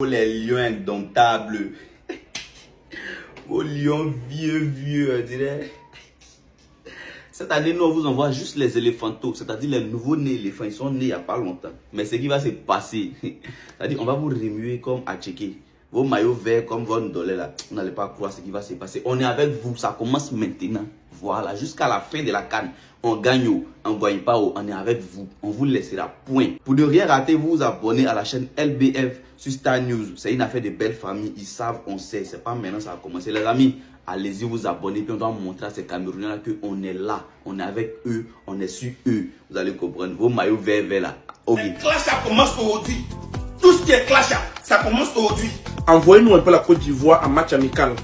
Les lions indomptables. Vos lions vieux, on dirait. Cette année, nous, on vous envoie juste les éléphantaux, c'est-à-dire les nouveaux-nés éléphants. Ils sont nés il n'y a pas longtemps. Mais ce qui va se passer, c'est-à-dire on va vous remuer comme à checker. Vos maillots verts comme votre dollar là, vous n'allez pas croire ce qui va se passer. On est avec vous, ça commence maintenant. Voilà, jusqu'à la fin de la CAN. On gagne, on ne gagne pas, on est avec vous. On vous laissera point. Pour ne rien rater, vous vous abonnez à la chaîne LBF sur Star News. C'est une affaire de belle famille. Ils savent, on sait. C'est pas maintenant ça a commencé. Les amis, allez-y vous abonner. Puis on doit montrer à ces Camerounais qu'on est là. On est avec eux. On est sur eux. Vous allez comprendre. Vos maillots verts là. Ok. Le clash, ça commence aujourd'hui. Tout ce qui est clash, ça commence aujourd'hui. Envoyez-nous un peu la Côte d'Ivoire en match amical.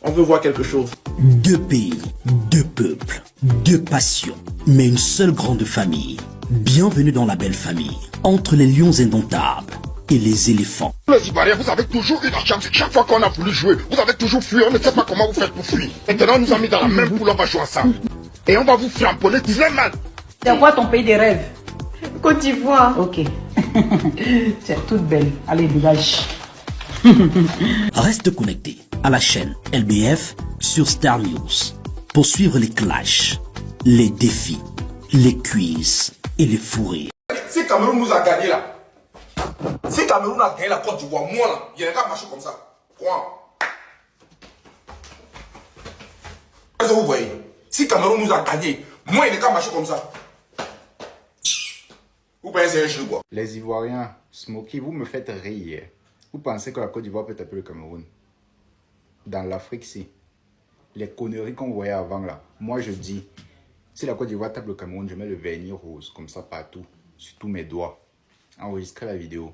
On veut voir quelque chose. Deux pays, deux peuples, deux passions, mais une seule grande famille. Bienvenue dans la belle famille, entre les lions indomptables et les éléphants. Les Ivoiriens, vous avez toujours eu la chance. Chaque fois qu'on a voulu jouer, vous avez toujours fui. On ne sait pas comment vous faites pour fuir. Maintenant, on nous a mis dans la même poule, on va jouer ensemble. Et on va vous flamponner très mal. C'est quoi ton pays de rêve? Côte d'Ivoire. Ok. C'est toute belle. Allez, dégage. Reste connecté à la chaîne LBF sur Star News pour suivre les clashs, les défis, les quiz et les fourrés. Si Cameroun nous a gagné là, si Cameroun a gagné la Côte d'Ivoire, moi là, il n'y a qu'à marcher comme ça. Quoi? Qu'est-ce que vous voyez? Si Cameroun nous a gagné, moi il n'y a qu'à marcher comme ça. Vous pensez c'est un jeu quoi? Les Ivoiriens, Smokey, vous me faites rire. Vous pensez que la Côte d'Ivoire peut taper le Cameroun? Dans l'Afrique, si. Les conneries qu'on voyait avant là. Moi, je dis, si la Côte d'Ivoire tape le Cameroun, je mets le vernis rose, comme ça, partout, sur tous mes doigts. Enregistrez la vidéo.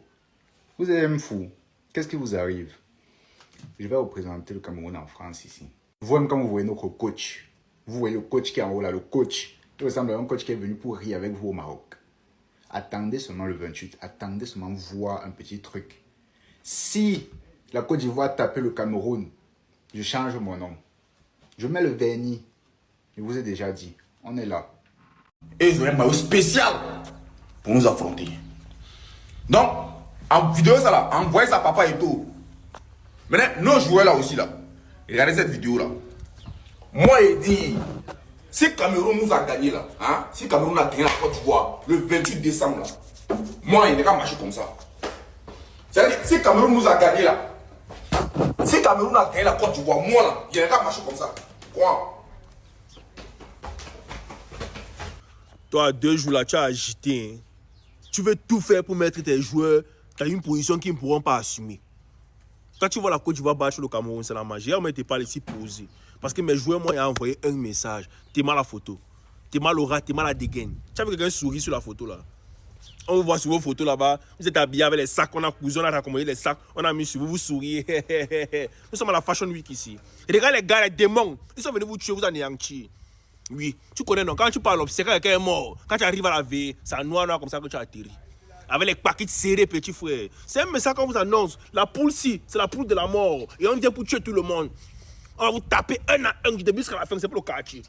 Vous êtes même fou. Qu'est-ce qui vous arrive? Je vais vous présenter le Cameroun en France, ici. Vous-même, quand vous voyez notre coach, vous voyez le coach qui est en haut là, le coach. Il ressemble à un coach qui est venu pour rire avec vous au Maroc. Attendez seulement le 28. Attendez seulement voir un petit truc. Si la Côte d'Ivoire tapait le Cameroun, je change mon nom. Je mets le vernis. Je vous ai déjà dit, on est là. Et ils ont un maillot spécial pour nous affronter. Donc, en vidéo ça là, envoyez ça à papa et tout. Maintenant, nos joueurs là aussi là, regardez cette vidéo là. Moi il dit, si Cameroun nous a gagné là, hein, si Cameroun a gagné la Côte d'Ivoire le 28 décembre là, moi il n'est qu'à marcher comme ça. C'est-à-dire, si Cameroun nous a gagné là, si Cameroun a gagné la Côte d'Ivoire, moi là, il n'y a qu'à marcher comme ça. Quoi? Toi, 2 jours là, tu as agité. Hein. Tu veux tout faire pour mettre tes joueurs dans une position qu'ils ne pourront pas assumer. Quand tu vois la Côte d'Ivoire battre le Cameroun, c'est la magie. On ne m'était pas laissé poser. Parce que mes joueurs m'ont envoyé un message. T'es mal la photo. T'es mal l'aura, t'es mal la dégaine. Tu as vu quelqu'un sourire sur la photo là? On vous voit sur vos photos là-bas. Vous êtes habillés avec les sacs. On a cousu, on a raccommodé les sacs. On a mis sur vous, vous souriez. Nous sommes à la Fashion Week ici. Et regarde les gars, les démons. Ils sont venus vous tuer, vous anéantir. Oui, tu connais non? Quand tu parles, c'est quand quelqu'un est mort. Quand tu arrives à la veille, c'est noir comme ça que tu atterris. Avec les paquets serrés, petit frère. C'est un message qu'on vous annonce. La poule-ci, c'est la poule de la mort. Et on vient pour tuer tout le monde. On va vous taper un à un du début jusqu'à la fin. C'est pour le quartier.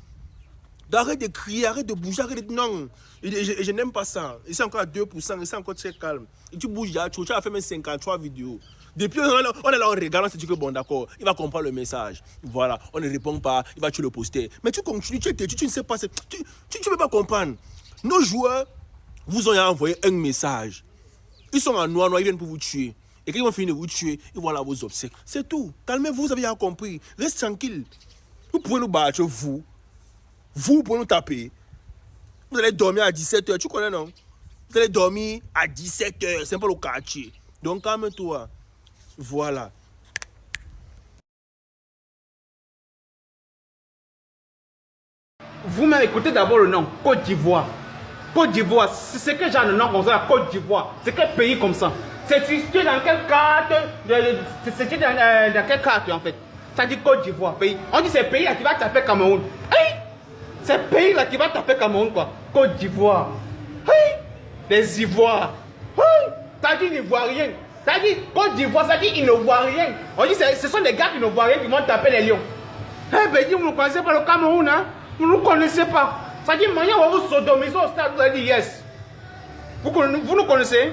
Arrête de crier, arrête de bouger, arrête de... Non. Et je n'aime pas ça. Et c'est encore à 2%, et c'est encore très calme. Et tu bouges, tu as fait même 53 vidéos. Depuis, on est là, on regarde, on se dit que bon, d'accord, il va comprendre le message. Voilà, on ne répond pas, il va tuer le poster. Mais tu continues, tu ne sais pas, tu ne peux pas comprendre. Nos joueurs vous ont envoyé un message. Ils sont en noir, ils viennent pour vous tuer. Et quand ils vont finir de vous tuer, ils vont là vos obsèques. C'est tout. Calmez-vous, vous avez bien compris. Reste tranquille. Vous pouvez nous battre, vous. Vous pouvez nous taper. Vous allez dormir à 17h, tu connais non? Vous allez dormir à 17h, c'est pas le quartier. Donc calme-toi. Voilà. Vous-même écoutez d'abord le nom, Côte d'Ivoire. Côte d'Ivoire, c'est quel genre de nom comme ça, la Côte d'Ivoire? C'est quel pays comme ça? C'est situé dans quelle carte? C'est situé dans quelle carte en fait? Ça dit Côte d'Ivoire, pays. On dit c'est pays là qui va taper Cameroun. Hey! C'est pays là qui va taper Cameroun quoi. Côte d'Ivoire. Hey! Les Ivoires. Hey! Ça dit Ivoirien. Ça dit Côte d'Ivoire, ça dit ils ne voient rien. On dit ce sont des gars qui ne voient rien qui vont taper les lions. Eh ben, vous ne connaissez pas le Cameroun, hein? Vous ne connaissez pas. Ça dit, maintenant, on va vous sodomiser au stade, vous allez dire yes. Vous nous connaissez?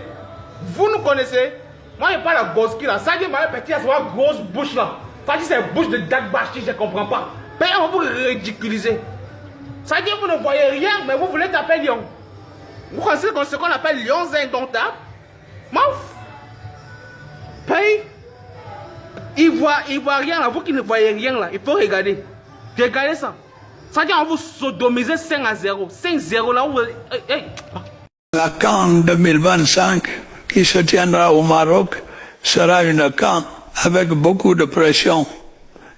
Vous nous connaissez? Moi, je parle à Goski là. Ça dit, ma petit, elle a une grosse bouche là. Ça dit, c'est une bouche de Dagbachi, je ne comprends pas. Mais on va vous ridiculiser. Ça dit, vous ne voyez rien, mais vous voulez taper Lyon. Vous connaissez ce qu'on appelle Lions indomptables? Mouf! Pays! Il voit rien là, vous qui ne voyez rien là, il faut regarder. Regardez ça. Ça dit, on va vous sodomiser 5-0. 5-0 là où. Hey. La CAN 2025 qui se tiendra au Maroc sera une CAN avec beaucoup de pression.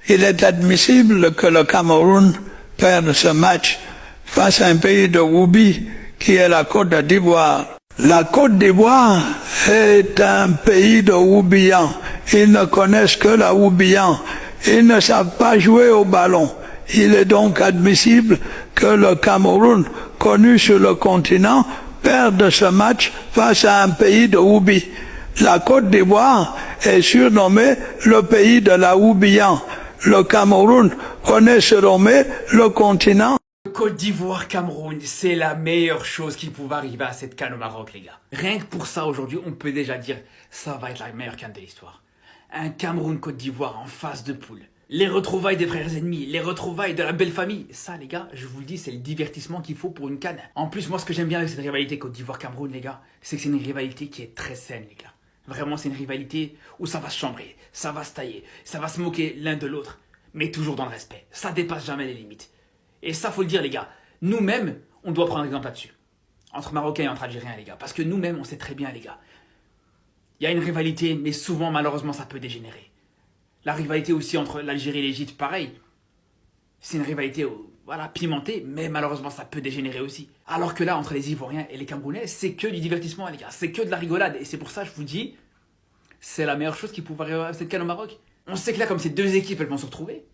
Il est admissible que le Cameroun perde ce match face à un pays de Woubi qui est la Côte d'Ivoire. La Côte d'Ivoire est un pays de Woubians. Ils ne connaissent que la Woubian. Ils ne savent pas jouer au ballon. Il est donc admissible que le Cameroun, connu sur le continent, perde ce match face à un pays de Woubi. La Côte d'Ivoire est surnommée le pays de la Woubian. Le Cameroun connaît surnommé le continent. Côte d'Ivoire, Cameroun, c'est la meilleure chose qui pouvait arriver à cette CAN au Maroc, les gars. Rien que pour ça, aujourd'hui, on peut déjà dire ça va être la meilleure CAN de l'histoire. Un Cameroun-Côte d'Ivoire en phase de poule. Les retrouvailles des frères ennemis, les retrouvailles de la belle famille. Ça, les gars, je vous le dis, c'est le divertissement qu'il faut pour une CAN. En plus, moi, ce que j'aime bien avec cette rivalité Côte d'Ivoire-Cameroun, les gars, c'est que c'est une rivalité qui est très saine, les gars. Vraiment, c'est une rivalité où ça va se chambrer, ça va se tailler, ça va se moquer l'un de l'autre, mais toujours dans le respect. Ça dépasse jamais les limites. Et ça, faut le dire, les gars. Nous-mêmes, on doit prendre exemple là-dessus. Entre Marocains et entre Algériens, les gars. Parce que nous-mêmes, on sait très bien, les gars. Il y a une rivalité, mais souvent, malheureusement, ça peut dégénérer. La rivalité aussi entre l'Algérie et l'Égypte, pareil. C'est une rivalité, voilà, pimentée, mais malheureusement, ça peut dégénérer aussi. Alors que là, entre les Ivoiriens et les Camerounais, c'est que du divertissement, les gars. C'est que de la rigolade. Et c'est pour ça, je vous dis, c'est la meilleure chose qui pouvait arriver à cette CAN au Maroc. On sait que là, comme ces deux équipes, elles vont se retrouver,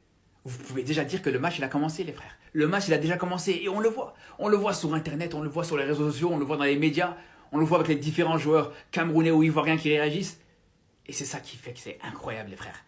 vous pouvez déjà dire que le match, il a commencé, les frères. Le match, il a déjà commencé et on le voit. On le voit sur Internet, on le voit sur les réseaux sociaux, on le voit dans les médias, on le voit avec les différents joueurs camerounais ou ivoiriens qui réagissent. Et c'est ça qui fait que c'est incroyable, les frères.